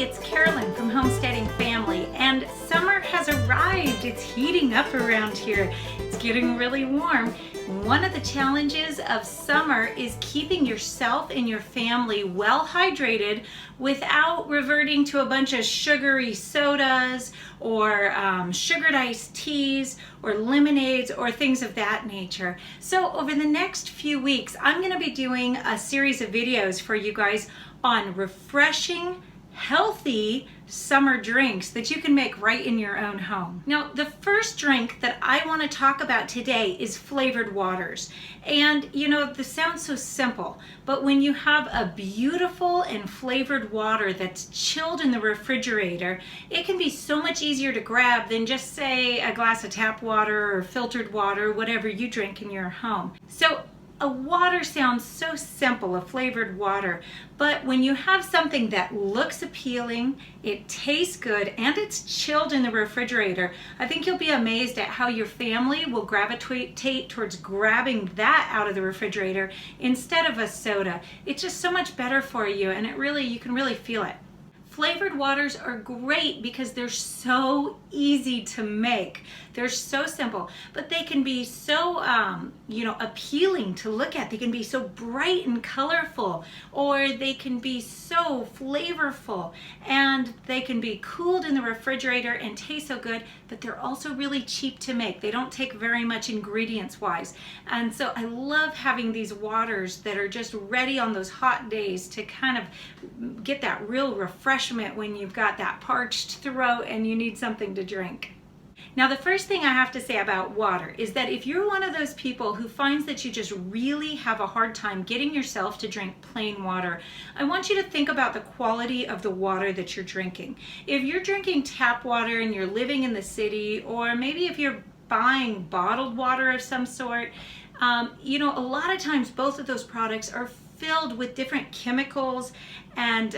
it's Carolyn from Homesteading Family, and summer has arrived. It's heating up around here. It's getting really warm. One of the challenges of summer is keeping yourself and your family well hydrated without reverting to a bunch of sugary sodas or sugared iced teas or lemonades or things of that nature. So over the next few weeks, I'm going to be doing a series of videos for you guys on refreshing, healthy summer drinks that you can make right in your own home. Now, the first drink that I want to talk about today is flavored waters. And you know, this sounds so simple, but when you have a beautiful and flavored water that's chilled in the refrigerator, it can be so much easier to grab than just say a glass of tap water or filtered water, whatever you drink in your home. So a water sounds so simple, a flavored water, but when you have something that looks appealing, it tastes good, and it's chilled in the refrigerator, I think you'll be amazed at how your family will gravitate towards grabbing that out of the refrigerator instead of a soda. It's just so much better for you, and you can really feel it. Flavored waters are great because they're so easy to make. They're so simple, but they can be so appealing to look at. They can be so bright and colorful, or they can be so flavorful, and they can be cooled in the refrigerator and taste so good, but they're also really cheap to make. They don't take very much ingredients wise. And so I love having these waters that are just ready on those hot days to kind of get that real refreshment when you've got that parched throat and you need something to drink. Now, the first thing I have to say about water is that if you're one of those people who finds that you just really have a hard time getting yourself to drink plain water, I want you to think about the quality of the water that you're drinking. If you're drinking tap water and you're living in the city, or maybe if you're buying bottled water of some sort, a lot of times both of those products are filled with different chemicals and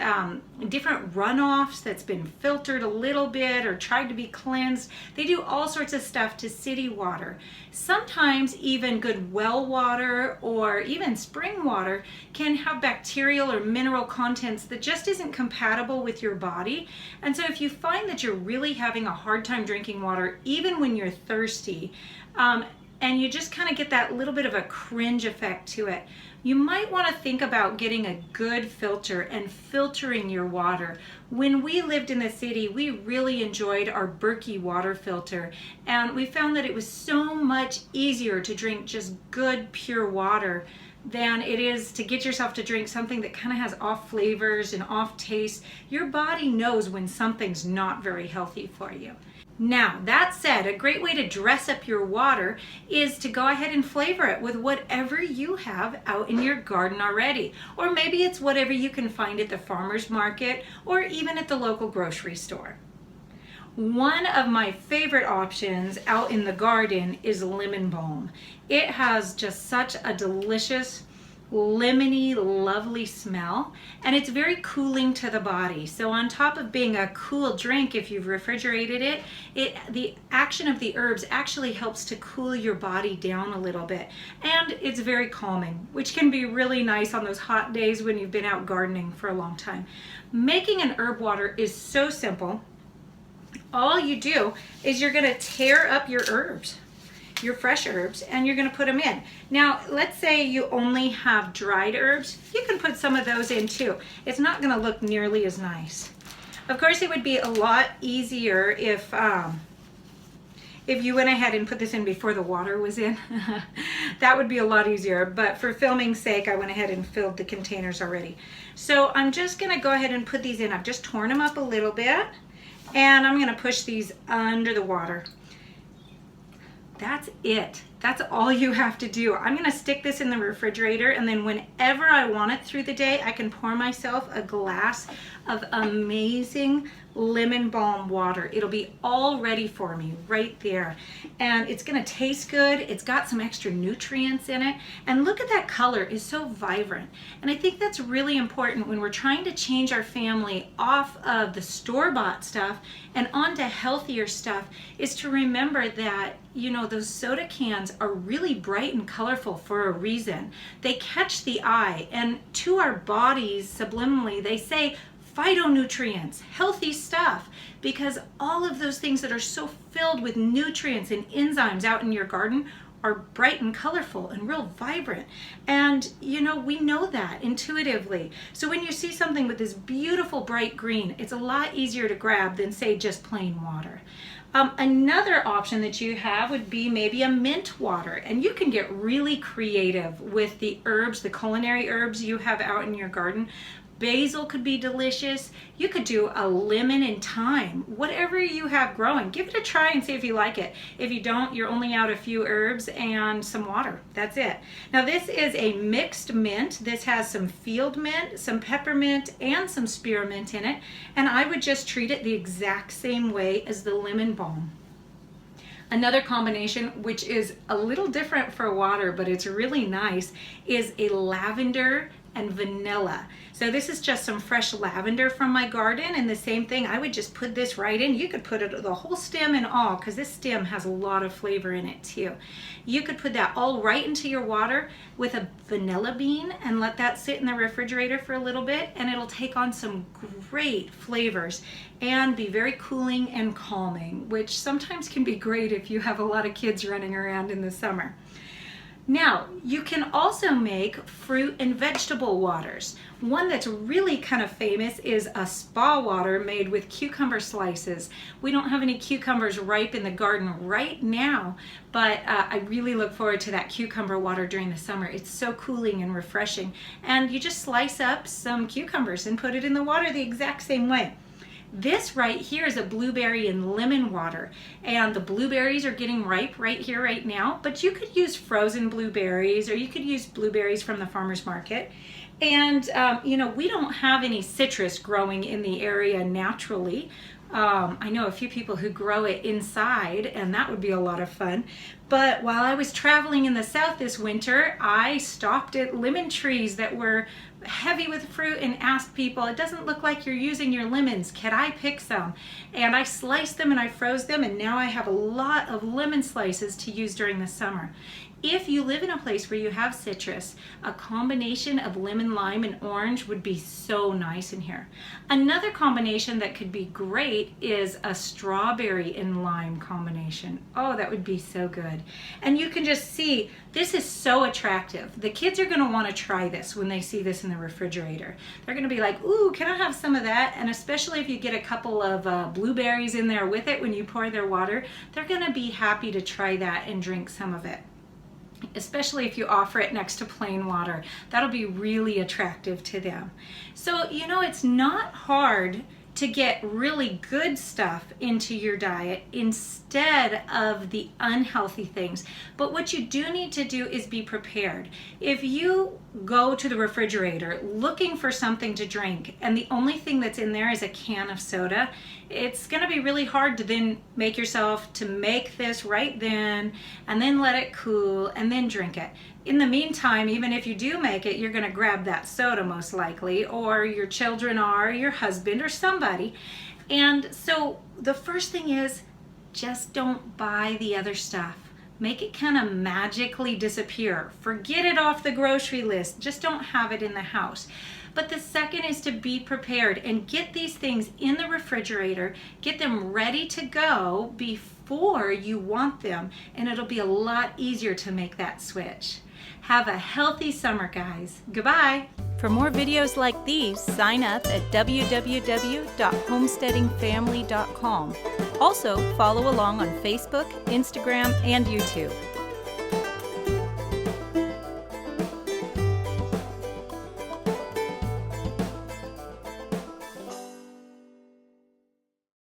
different runoffs that's been filtered a little bit or tried to be cleansed. They do all sorts of stuff to city water. Sometimes even good well water or even spring water can have bacterial or mineral contents that just isn't compatible with your body. And so if you find that you're really having a hard time drinking water, even when you're thirsty, and you just kind of get that little bit of a cringe effect to it, you might want to think about getting a good filter and filtering your water. When we lived in the city, we really enjoyed our Berkey water filter, and we found that it was so much easier to drink just good pure water than it is to get yourself to drink something that kind of has off flavors and off taste. Your body knows when something's not very healthy for you. Now, that said, a great way to dress up your water is to go ahead and flavor it with whatever you have out in your garden already. Or maybe it's whatever you can find at the farmer's market or even at the local grocery store. One of my favorite options out in the garden is lemon balm. It has just such a delicious, lemony, lovely smell, and it's very cooling to the body. So on top of being a cool drink, if you've refrigerated it, the action of the herbs actually helps to cool your body down a little bit, and it's very calming, which can be really nice on those hot days when you've been out gardening for a long time. Making an herb water is so simple. All you do is you're going to tear up your herbs, your fresh herbs, and you're going to put them in. Now, let's say you only have dried herbs. You can put some of those in too. It's not going to look nearly as nice. Of course, it would be a lot easier if you went ahead and put this in before the water was in. That would be a lot easier, but for filming's sake, I went ahead and filled the containers already. So I'm just going to go ahead and put these in. I've just torn them up a little bit, and I'm going to push these under the water. That's it. That's all you have to do. I'm going to stick this in the refrigerator, and then whenever I want it through the day, I can pour myself a glass of amazing lemon balm water. It'll be all ready for me right there, and it's going to taste good. It's got some extra nutrients in it, and look at that color. It's so vibrant. And I think that's really important when we're trying to change our family off of the store-bought stuff and onto healthier stuff, is to remember that, you know, those soda cans are really bright and colorful for a reason. They catch the eye, and to our bodies subliminally they say phytonutrients, healthy stuff, because all of those things that are so filled with nutrients and enzymes out in your garden are bright and colorful and real vibrant. And you know, we know that intuitively. So when you see something with this beautiful bright green, it's a lot easier to grab than say just plain water. Another option that you have would be maybe a mint water, and you can get really creative with the herbs, the culinary herbs you have out in your garden. Basil could be delicious. You could do a lemon and thyme, whatever you have growing. Give it a try and see if you like it. If you don't, you're only out a few herbs and some water. That's it. Now this is a mixed mint. This has some field mint, some peppermint, and some spearmint in it. And I would just treat it the exact same way as the lemon balm. Another combination, which is a little different for water, but it's really nice, is a lavender and vanilla. So this is just some fresh lavender from my garden, and the same thing, I would just put this right in. You could put it the whole stem and all, because this stem has a lot of flavor in it too. You could put that all right into your water with a vanilla bean and let that sit in the refrigerator for a little bit, and it'll take on some great flavors and be very cooling and calming, which sometimes can be great if you have a lot of kids running around in the summer. Now, you can also make fruit and vegetable waters. One that's really kind of famous is a spa water made with cucumber slices. We don't have any cucumbers ripe in the garden right now, but I really look forward to that cucumber water during the summer. It's so cooling and refreshing. And you just slice up some cucumbers and put it in the water the exact same way. This right here is a blueberry and lemon water, and the blueberries are getting ripe right here, right now, but you could use frozen blueberries, or you could use blueberries from the farmer's market. And you know, we don't have any citrus growing in the area naturally. I know a few people who grow it inside, and that would be a lot of fun. But while I was traveling in the south this winter, I stopped at lemon trees that were heavy with fruit and asked people, it doesn't look like you're using your lemons, can I pick some? And I sliced them and I froze them, and now I have a lot of lemon slices to use during the summer. If you live in a place where you have citrus, a combination of lemon, lime, and orange would be so nice in here. Another combination that could be great is a strawberry and lime combination. Oh, that would be so good. And you can just see, this is so attractive. The kids are gonna wanna try this when they see this in the refrigerator. They're gonna be like, ooh, can I have some of that? And especially if you get a couple of blueberries in there with it when you pour their water, they're gonna be happy to try that and drink some of it. Especially if you offer it next to plain water. That'll be really attractive to them. So, you know, it's not hard to get really good stuff into your diet instead of the unhealthy things. But what you do need to do is be prepared. If you go to the refrigerator looking for something to drink and the only thing that's in there is a can of soda, it's gonna be really hard to then make yourself to make this right then and then let it cool and then drink it. In the meantime, even if you do make it, you're gonna grab that soda most likely, or your children are, your husband or somebody. And so the first thing is, just don't buy the other stuff. Make it kind of magically disappear. Forget it off the grocery list. Just don't have it in the house. But the second is to be prepared and get these things in the refrigerator, get them ready to go before you want them, and it'll be a lot easier to make that switch. Have a healthy summer, guys. Goodbye. For more videos like these, sign up at www.homesteadingfamily.com. Also, follow along on Facebook, Instagram, and YouTube.